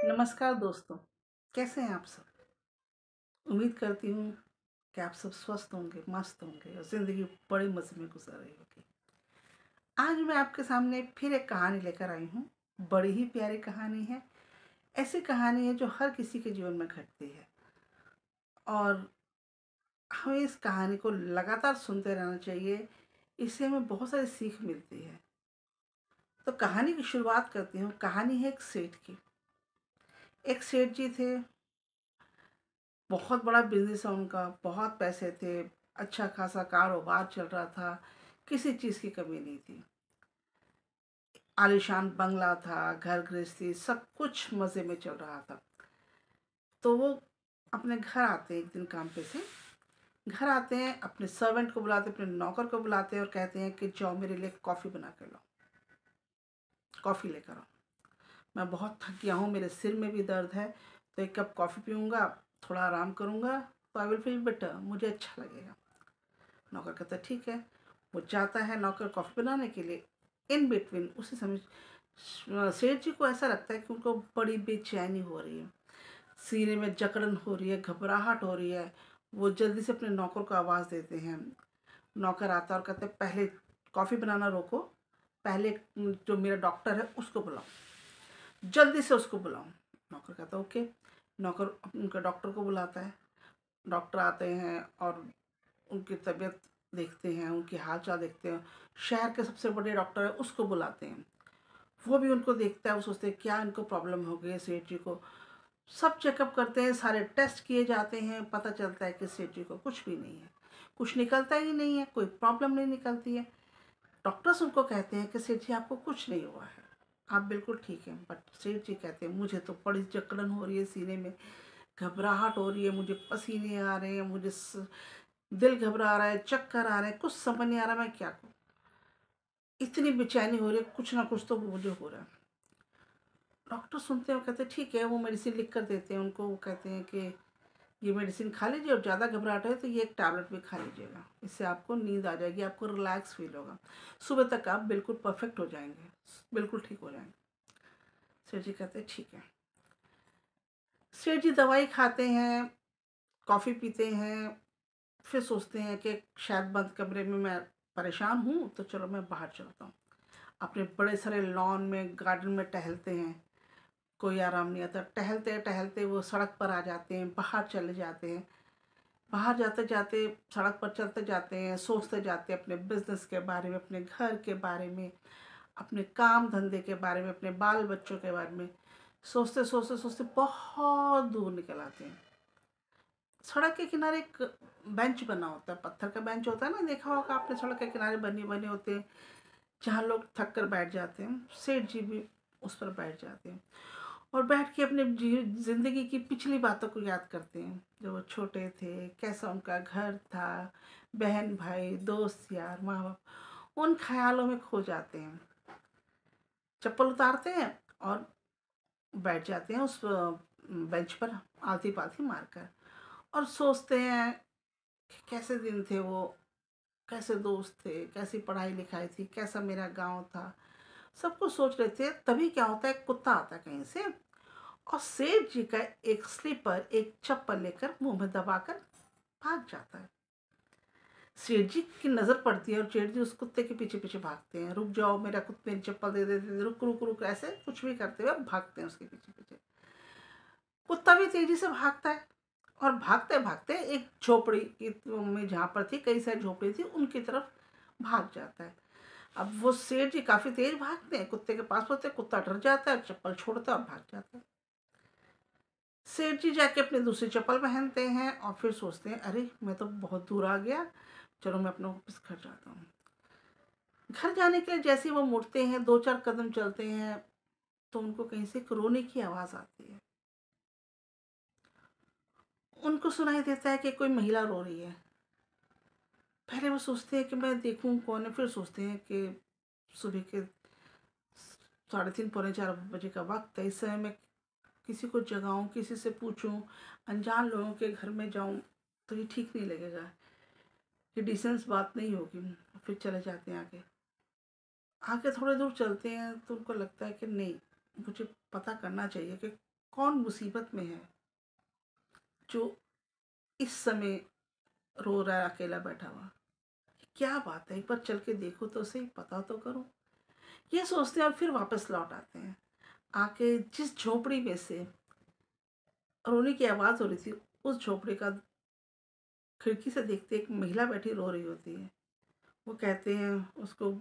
नमस्कार दोस्तों, कैसे हैं आप सब। उम्मीद करती हूँ कि आप सब स्वस्थ होंगे, मस्त होंगे और ज़िंदगी बड़े मज़े में गुजर रही होगी। आज मैं आपके सामने फिर एक कहानी लेकर आई हूँ। बड़ी ही प्यारी कहानी है। ऐसी कहानी है जो हर किसी के जीवन में घटती है और हमें इस कहानी को लगातार सुनते रहना चाहिए। इससे हमें बहुत सारी सीख मिलती है। तो कहानी की शुरुआत करती हूँ। कहानी है एक सेठ की। एक सेठ जी थे, बहुत बड़ा बिजनेस है उनका, बहुत पैसे थे, अच्छा खासा कारोबार चल रहा था, किसी चीज़ की कमी नहीं थी। आलीशान बंगला था, घर गृहस्थी सब कुछ मज़े में चल रहा था। तो वो अपने घर आते हैं, एक दिन काम पे से घर आते हैं, अपने सर्वेंट को बुलाते, अपने नौकर को बुलाते हैं और कहते हैं कि जाओ मेरे लिए कॉफ़ी बना कर लाओ, कॉफ़ी लेकर आओ। मैं बहुत थक गया हूँ, मेरे सिर में भी दर्द है, तो एक कप कॉफ़ी पीऊँगा, थोड़ा आराम करूँगा, तो आई विल फील बेटर, मुझे अच्छा लगेगा। नौकर कहता है ठीक है। वो जाता है नौकर कॉफ़ी बनाने के लिए। इन बिटवीन उसी समय सेठ जी को ऐसा लगता है कि उनको बड़ी बेचैनी हो रही है, सीने में जकड़न हो रही है, घबराहट हो रही है। वो जल्दी से अपने नौकर को आवाज़ देते हैं। नौकर आता है और कहते हैं पहले कॉफ़ी बनाना रोको, पहले जो मेरा डॉक्टर है उसको बुलाओ, जल्दी से उसको बुलाओ। नौकर कहता है ओके। नौकर उनका डॉक्टर को बुलाता है। डॉक्टर आते हैं और उनकी तबीयत देखते हैं, उनकी हाल-चाल देखते हैं। शहर के सबसे बड़े डॉक्टर हैं, उसको बुलाते हैं। वो भी उनको देखता है, वो सोचते हैं क्या इनको प्रॉब्लम हो गई है सेठ जी को। सब चेकअप करते हैं, सारे टेस्ट किए जाते हैं, पता चलता है कि सेठ जी को कुछ भी नहीं है। कुछ निकलता ही नहीं है, कोई प्रॉब्लम नहीं निकलती है। डॉक्टर्स उनको कहते हैं कि सेठ जी आपको कुछ नहीं हुआ है, आप बिल्कुल ठीक हैं। बट सेठ जी कहते हैं मुझे तो बड़ी जकड़न हो रही है सीने में, घबराहट हो रही है, मुझे पसीने आ रहे हैं, मुझे दिल घबरा रहा है, चक्कर आ रहे हैं, कुछ समझ नहीं आ रहा मैं क्या करूँ। इतनी बेचैनी हो रही है, कुछ ना कुछ तो मुझे हो रहा है। डॉक्टर सुनते हैं, वो कहते हैं ठीक है, वो मेडिसिन लिख कर देते हैं उनको। वो कहते हैं कि ये मेडिसिन खा लीजिए और ज़्यादा घबराहट है तो ये एक टैबलेट भी खा लीजिएगा, इससे आपको नींद आ जाएगी, आपको रिलैक्स फील होगा, सुबह तक आप बिल्कुल परफेक्ट हो जाएंगे, बिल्कुल ठीक हो जाएंगे। सेठ जी कहते हैं ठीक है। सेठ जी दवाई खाते हैं, कॉफ़ी पीते हैं, फिर सोचते हैं कि शायद बंद कमरे में मैं परेशान हूँ, तो चलो मैं बाहर चलता हूँ। अपने बड़े सारे लॉन में, गार्डन में टहलते हैं। कोई आराम नहीं आता। टहलते टहलते वो सड़क पर आ जाते हैं, बाहर चले जाते हैं। बाहर जाते जाते सड़क पर चलते जाते हैं, सोचते जाते हैं अपने बिजनेस के बारे में, अपने घर के बारे में, अपने काम धंधे के बारे में, अपने बाल बच्चों के बारे में। सोचते सोचते सोचते बहुत दूर निकल आते हैं। सड़क के किनारे एक बेंच बना होता है, पत्थर का बेंच होता है ना, देखा होगा आपने, सड़क के किनारे बने बने होते हैं जहाँ लोग थक कर बैठ जाते हैं। सेठ जी भी उस पर बैठ जाते हैं और बैठ के अपने ज़िंदगी की पिछली बातों को याद करते हैं। जब वो छोटे थे, कैसा उनका घर था, बहन भाई, दोस्त यार, माँ बाप, उन ख्यालों में खो जाते हैं। चप्पल उतारते हैं और बैठ जाते हैं उस बेंच पर, आलती पालती मारकर, और सोचते हैं कि कैसे दिन थे वो, कैसे दोस्त थे, कैसी पढ़ाई लिखाई थी, कैसा मेरा गांव था। सब कुछ सोच रहे थे। तभी क्या होता है, कुत्ता आता है कहीं से और सेठ जी का एक स्लीपर, एक चप्पल लेकर मुंह में दबाकर भाग जाता है। सेठ जी की नजर पड़ती है और सेठ जी उस कुत्ते के पीछे पीछे भागते हैं। रुक जाओ, मेरा कुत्ते ने चप्पल दे देते, रुक रुक रुक, ऐसे कुछ भी करते हुए भागते हैं उसके पीछे पीछे। कुत्ता भी तेजी से भागता है और भागते भागते एक झोपड़ी में, जहाँ पर थी कई सारी झोपड़ी थी, उनकी तरफ भाग जाता है। अब वो सेठ जी काफी तेज भागते हैं, कुत्ते के पास होते, कुत्ता डर जाता है, चप्पल छोड़ता है और भाग जाता है। सेठ जी जाके अपनी दूसरी चप्पल पहनते हैं और फिर सोचते हैं अरे मैं तो बहुत दूर आ गया, चलो मैं अपना वापस घर जाता हूँ। घर जाने के लिए जैसे ही वो मुड़ते हैं, दो चार कदम चलते हैं, तो उनको कहीं से एक रोने की आवाज़ आती है। उनको सुनाई देता है कि कोई महिला रो रही है। पहले वो सोचते हैं कि मैं देखूं कौन है, फिर सोचते हैं कि सुबह के 3:30 पौने 4 बजे का वक्त है, इस समय मैं किसी को जगाऊं, किसी से पूछूं, अनजान लोगों के घर में जाऊं, तो ये ठीक नहीं लगेगा, ये डिसेंस बात नहीं होगी। फिर चले जाते हैं आगे। आगे थोड़ी दूर चलते हैं तो उनको लगता है कि नहीं, मुझे पता करना चाहिए कि कौन मुसीबत में है जो इस समय रो रहा है अकेला बैठा हुआ? क्या बात है, एक बार चल के देखो तो सही, पता तो करो। ये सोचते हैं और फिर वापस लौट आते हैं। आके जिस झोपड़ी में से रोने की आवाज़ हो रही थी, उस झोपड़ी का खिड़की से देखते एक महिला बैठी रो रही होती है। वो कहते हैं उसको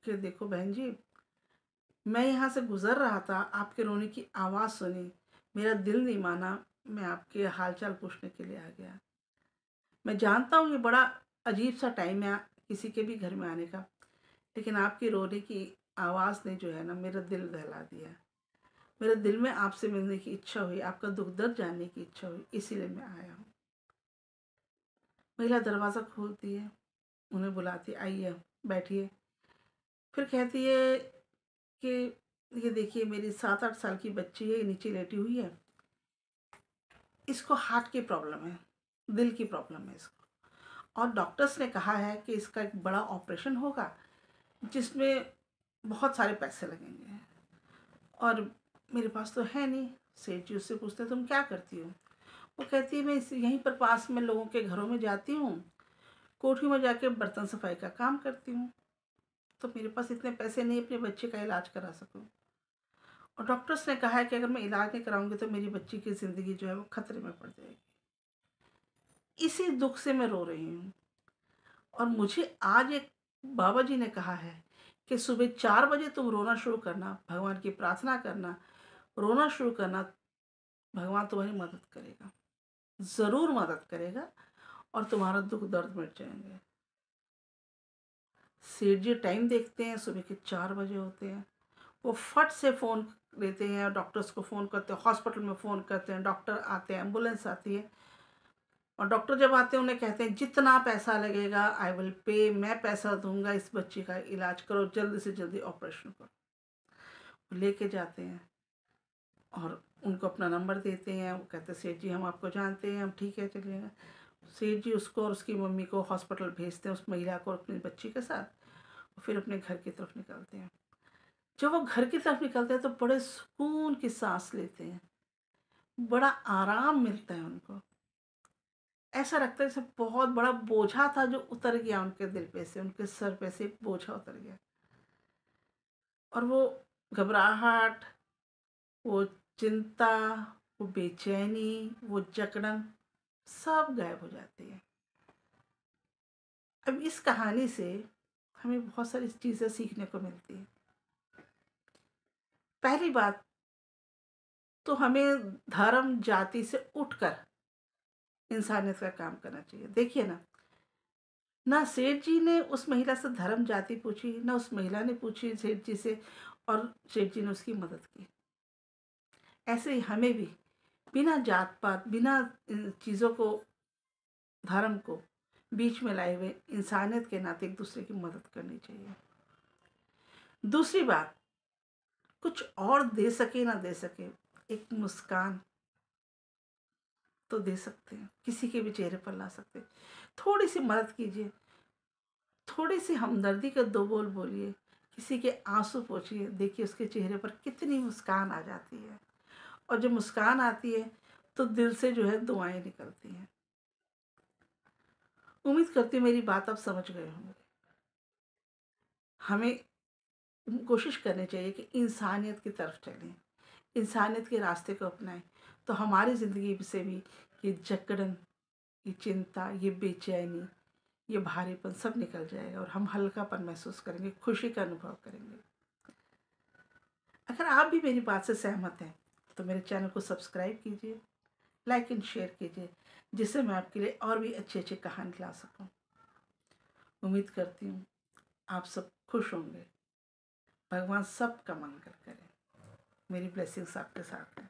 कि देखो बहन जी, मैं यहाँ से गुज़र रहा था, आपके रोने की आवाज़ सुनी, मेरा दिल नहीं माना, मैं आपके हाल-चाल पूछने के लिए आ गया। मैं जानता हूँ ये बड़ा अजीब-सा टाइम है किसी के भी घर में आने का, लेकिन आपकी रोने की आवाज़ ने जो है ना मेरा दिल दहला दिया। मेरे दिल में आपसे मिलने की इच्छा हुई, आपका दुःख-दर्द जानने की इच्छा हुई, इसीलिए मैं आया हूँ। महिला दरवाज़ा खोलती है, उन्हें बुलाती है, आइए, बैठिए। फिर कहती है कि ये देखिए मेरी 7-8 साल की बच्ची है, ये नीचे लेटी हुई है। इसको हार्ट की प्रॉब्लम है, दिल की प्रॉब्लम है इसको, और डॉक्टर्स ने कहा है कि इसका एक बड़ा ऑपरेशन होगा, जिसमें बहुत सारे पैसे लगेंगे, और मेरे पास तो है नहीं। सेठ जी उससे पूछते हैं, तुम क्या करती हो? वो कहती है, मैं इस यहीं पर पास में लोगों के घरों में जाती हूँ, कोठी में जाके बर्तन सफाई का काम करती हूँ, तो मेरे पास इतने पैसे नहीं अपने बच्चे का इलाज करा सकूँ, और डॉक्टर्स ने कहा है कि अगर मैं इलाज नहीं कराऊंगी तो मेरी बच्ची की ज़िंदगी जो है वो खतरे में पड़ जाएगी। इसी दुख से मैं रो रही हूँ। और मुझे आज एक बाबा जी ने कहा है कि सुबह 4 बजे तुम रोना शुरू करना, भगवान की प्रार्थना करना, रोना शुरू करना, भगवान तुम्हारी मदद करेगा, ज़रूर मदद करेगा, और तुम्हारा दुख दर्द मिट जाएंगे। सेठ जी टाइम देखते हैं, सुबह के 4 बजे होते हैं। वो फट से फ़ोन लेते हैं, डॉक्टर्स को फ़ोन करते हैं, हॉस्पिटल में फ़ोन करते हैं, डॉक्टर आते हैं, एम्बुलेंस आती है, और डॉक्टर जब आते हैं उन्हें कहते हैं जितना पैसा लगेगा आई विल पे, मैं पैसा दूंगा, इस बच्ची का इलाज करो, जल्दी से जल्दी ऑपरेशन करो। वो लेके जाते हैं और उनको अपना नंबर देते हैं। वो कहते हैं सेठ जी हम आपको जानते हैं, हम ठीक है चलिएगा। सेठ जी उसको और उसकी मम्मी को हॉस्पिटल भेजते हैं, उस महिला को अपनी बच्ची के साथ, और फिर अपने घर की तरफ निकलते हैं। जब वो घर की तरफ निकलते हैं तो बड़े सुकून की सांस लेते हैं, बड़ा आराम मिलता है उनको। ऐसा लगता है जैसे बहुत बड़ा बोझा था जो उतर गया उनके दिल पे से, उनके सर पे से एक बोझा उतर गया, और वो घबराहट, वो चिंता, वो बेचैनी, वो जकड़न सब गायब हो जाती है। अब इस कहानी से हमें बहुत सारी चीज़ें सीखने को मिलती हैं। पहली बात तो हमें धर्म जाति से उठकर इंसानियत का काम करना चाहिए। देखिए ना, ना सेठ जी ने उस महिला से धर्म जाति पूछी, ना उस महिला ने पूछी सेठ जी से, और सेठ जी ने उसकी मदद की। ऐसे ही हमें भी बिना जात पात, बिना चीज़ों को, धर्म को बीच में लाए हुए इंसानियत के नाते एक दूसरे की मदद करनी चाहिए। दूसरी बात, कुछ और दे सके ना दे सके, एक मुस्कान तो दे सकते हैं, किसी के भी चेहरे पर ला सकते हैं। थोड़ी सी मदद कीजिए, थोड़ी सी हमदर्दी के दो बोल बोलिए, किसी के आंसू पोंछिए, देखिए उसके चेहरे पर कितनी मुस्कान आ जाती है, और जब मुस्कान आती है तो दिल से जो है दुआएं निकलती हैं। उम्मीद करती हूँ मेरी बात आप समझ गए होंगे। हमें कोशिश करनी चाहिए कि इंसानियत की तरफ चलें, इंसानियत के रास्ते को अपनाएं, तो हमारी ज़िंदगी से भी ये जकड़न, ये चिंता, ये बेचैनी, ये भारीपन सब निकल जाएगा, और हम हल्कापन महसूस करेंगे, खुशी का अनुभव करेंगे। अगर आप भी मेरी बात से सहमत हैं तो मेरे चैनल को सब्सक्राइब कीजिए, लाइक एंड शेयर कीजिए, जिससे मैं आपके लिए और भी अच्छी अच्छी कहानी ला सकूं। उम्मीद करती हूँ आप सब खुश होंगे। भगवान सबका मंगल करे। मेरी ब्लेसिंग्स आपके साथ हैं।